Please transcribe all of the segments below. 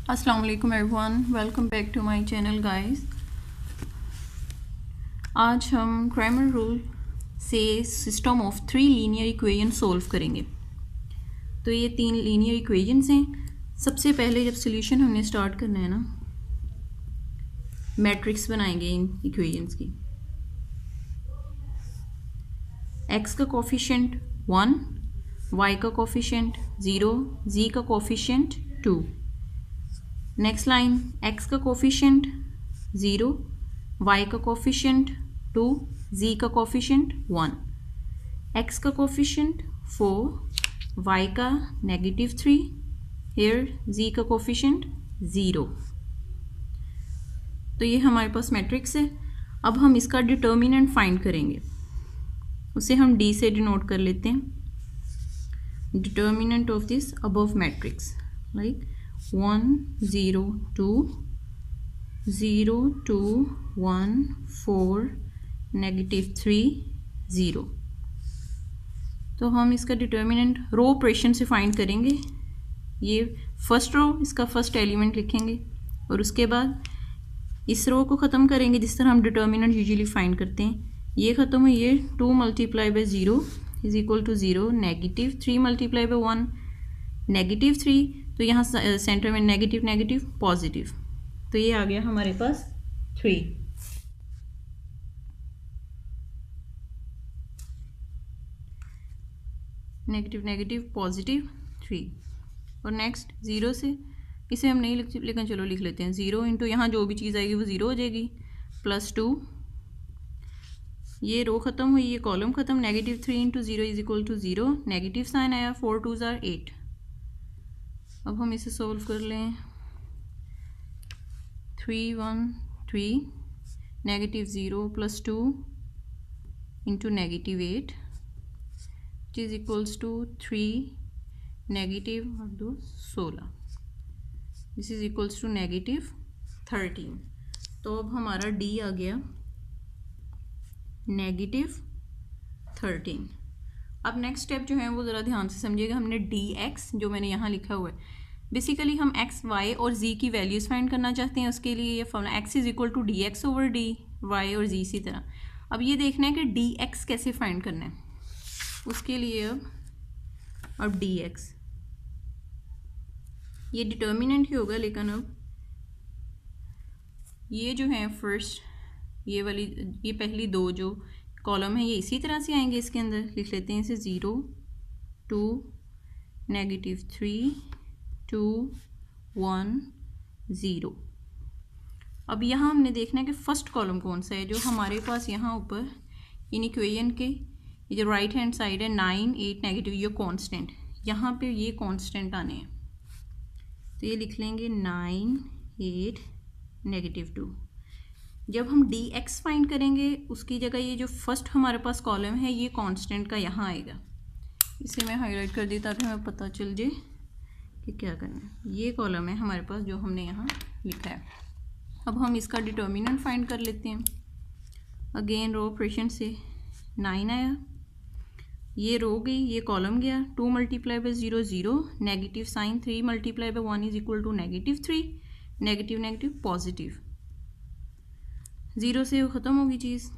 अस्सलाम वालेकुम everyone, welcome back to my channel guys. आज हम क्रैमर रूल से system of 3 linear equation solve करेंगे। तो ये 3 लीनियर इक्वेशंस हैं। सबसे पहले जब सॉल्यूशन हमने स्टार्ट करना है ना, मैट्रिक्स बनाएंगे इन इक्वेशंस की। x का कोफिशिएंट 1, y का कोफिशिएंट 0, z का कोफिशिएंट 2। नेक्स्ट लाइन x का कोफिशिएंट 0, y का कोफिशिएंट 2, z का कोफिशिएंट 1, x का कोफिशिएंट 4, y का -3, here z का कोफिशिएंट 0। तो ये हमारे पास मैट्रिक्स है। अब हम इसका डिटर्मिनेंट फाइंड करेंगे, उसे हम d से डिनोट कर लेते हैं। Determinant of this above matrix like 1 0 2 0 2 1 4 -3 0। तो हम इसका डिटर्मिनेंट रो ऑपरेशन से फाइंड करेंगे। ये फर्स्ट रो, इसका फर्स्ट एलिमेंट लिखेंगे और उसके बाद इस रो को ख़त्म करेंगे जिस तरह हम डिटर्मिनेंट यूजुअली फाइंड करते हैं। ये ख़त्म हुई, ये 2 × 0 इज इक्वल टू 0, -3 × 1 -3। तो यहाँ सेंटर में नेगेटिव नेगेटिव पॉजिटिव, तो ये आ गया हमारे पास 3। Negative negative positive 3। और नेक्स्ट 0 से, इसे हम नहीं लिख, लेकिन चलो लिख लेते हैं। 0 इंटू यहाँ जो भी चीज़ आएगी वो 0 हो जाएगी, +2। ये रो ख़त्म हुई, ये कॉलम ख़त्म। -3 × 0 is equal to 0, negative sign आया, 4 2 = 8। अब हम इसे सोल्व कर लें। 3 1 3 -0 +2 into -8 it is equals to 3 -16। This is equals to -13। तो अब हमारा d आ गया -13। अब नेक्स्ट स्टेप जो है वो ज़रा ध्यान से समझिएगा। हमने dx जो मैंने यहाँ लिखा हुआ है, बेसिकली हम x, y और z की वैल्यूज़ फाइंड करना चाहते हैं। उसके लिए ये formula x is equal to dx/d, y और z इसी तरह। अब ये देखना है कि dx कैसे फाइंड करना है। उसके लिए अब dx ये डिटर्मिनेंट ही होगा, लेकिन अब ये जो है फर्स्ट, ये वाली, ये पहली दो जो कॉलम है ये इसी तरह से आएंगे। इसके अंदर लिख लेते हैं इसे 0 2 -3 2 1 0। अब यहाँ हमने देखना है कि फर्स्ट कॉलम कौन सा है जो हमारे पास यहाँ ऊपर इन इक्वेशन के ये जो राइट हैंड साइड है 9 8 नेगेटिव, ये कांस्टेंट, यहाँ पे ये कांस्टेंट आने हैं। तो ये लिख लेंगे 9 8 -2। जब हम dx फाइंड करेंगे उसकी जगह ये जो फर्स्ट हमारे पास कॉलम है ये कांस्टेंट का यहाँ आएगा। इसे मैं हाईलाइट कर दी ताकि हमें पता चल जाए कि क्या करना है। ये कॉलम है हमारे पास जो हमने यहाँ लिखा है। अब हम इसका डिटर्मिनेंट फाइंड कर लेते हैं। अगेन रो ऑपरेशन से 9 आया, ये रो गई, ये कॉलम गया। 2 × 0 0, negative sign. 3 × 1 is equal to -3, negative negative positive. 0 से वो ख़त्म होगी चीज़,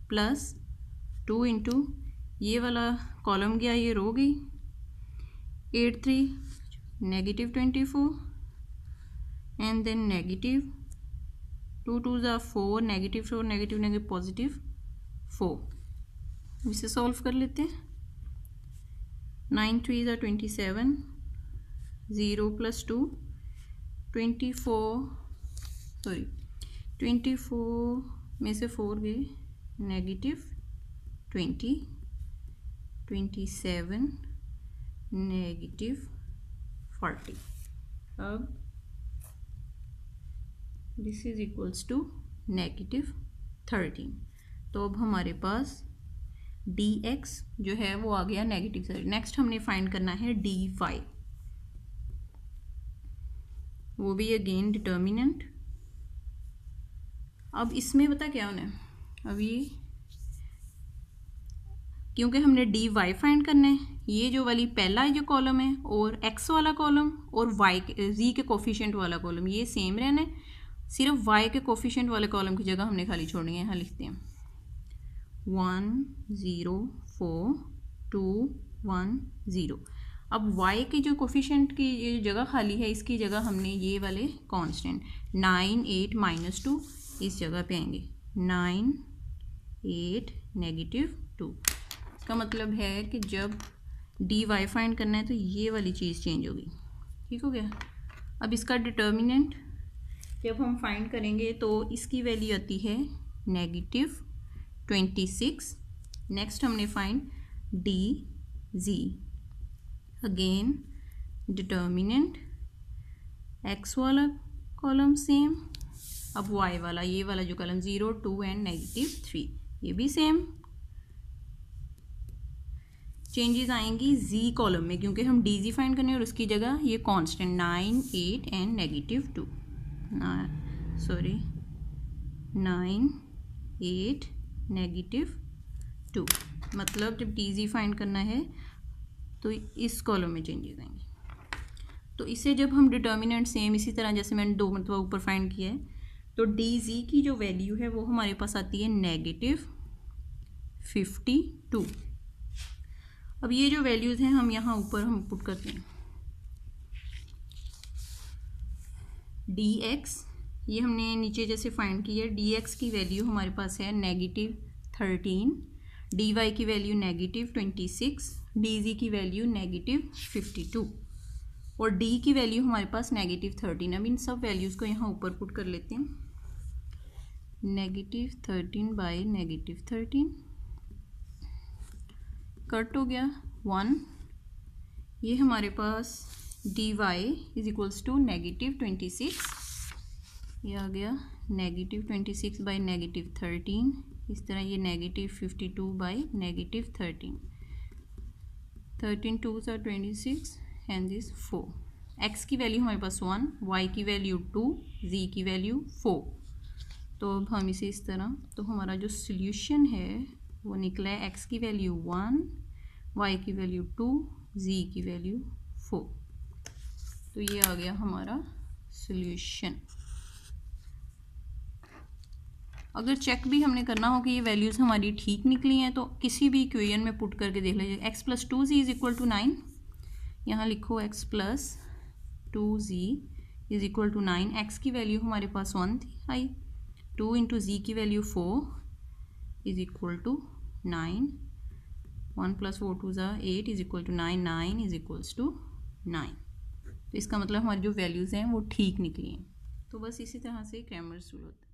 +2 इंटू ये वाला कॉलम गया, ये रो गई। 8 3 -24 and then -2 2 = 4, -4 negative negative positive 4। इसे सॉल्व कर लेते हैं। 9 3 = 27, 0 + 2 24, सॉरी 24 में से 4 गए, -20 27 -40। अब दिस इज इक्वल्स टू -13। तो अब हमारे पास dx जो है वो आ गया नेगेटिव साइड। नेक्स्ट हमने फाइंड करना है dy, वो भी अगेन डिटर्मिनेंट। अब इसमें पता क्या होना है, अब ये क्योंकि हमने डी वाई फाइंड करना है, ये जो वाली पहला जो कॉलम है और एक्स वाला कॉलम और वाई जी के कोफिशिएंट वाला कॉलम ये सेम रहना है, सिर्फ वाई के कोफिशिएंट वाले कॉलम की जगह हमने खाली छोड़नी है। यहाँ लिखते हैं 1 0 4 2 1 0। अब y के जो कोफिशिएंट की ये जगह खाली है, इसकी जगह हमने ये वाले कांस्टेंट 9 8 -2 इस जगह पे आएंगे। 9 8 -2 इसका मतलब है कि जब डी वाई फाइंड करना है तो ये वाली चीज़ चेंज होगी। ठीक हो गया। अब इसका डिटर्मिनेंट जब हम फाइंड करेंगे तो इसकी वैल्यू आती है -26। नेक्स्ट हमने find D G, again determinant x वाला कॉलम सेम, अब वाई वाला ये वाला जो कॉलम 0 2 एंड -3 ये भी सेम। चेंजेस आएंगी जी कॉलम में क्योंकि हम डी जी फाइंड करने और उसकी जगह ये कांस्टेंट 9 8 एंड -2 9 8 -2 मतलब जब डी जी फाइंड करना है तो इस कॉलम में चेंजेस आएंगे। तो इसे जब हम डिटर्मिनेंट सेम इसी तरह जैसे मैंने 2 मरतबा ऊपर फाइंड किया है तो डी जी की जो वैल्यू है वो हमारे पास आती है -52। अब ये जो वैल्यूज़ हैं हम यहाँ ऊपर हम पुट करते हैं। डी एक्स ये हमने नीचे जैसे फाइंड किया है, डी एक्स की वैल्यू हमारे पास है -13, डी वाई की वैल्यू -26, डी जी की वैल्यू -52 और डी की वैल्यू हमारे पास -13। अब इन सब वैल्यूज़ को यहाँ ऊपर पुट कर लेते हैं। -13 बाई -13 कट हो गया 1। ये हमारे पास D Y is equals to -26, ये आ गया -26 बाई -13, इस तरह ये -52 by -13, 13 2s are 26 and this 4। X की वैल्यू हमारे पास 1, वाई की वैल्यू 2, जी की वैल्यू 4। तो अब हम इसे इस तरह, तो हमारा जो सोल्यूशन है वो निकला है एक्स की वैल्यू 1, वाई की वैल्यू 2, जी की वैल्यू 4। तो ये आ गया हमारा सोल्यूशन। अगर चेक भी हमने करना हो कि ये वैल्यूज़ हमारी ठीक निकली हैं तो किसी भी इक्वेशन में पुट करके देख लीजिए। x + 2z is equal to 9, यहाँ लिखो x + 2z is equal to 9। x की वैल्यू हमारे पास 1 थी आई, 2 इंटू जी की value 4 is equal to 9, 1 + 4 2 8 is equal to 9, 9 is equals to 9। तो इसका मतलब हमारी जो वैल्यूज़ हैं वो ठीक निकली हैं। तो बस इसी तरह से क्रैमर्स रूल होता है।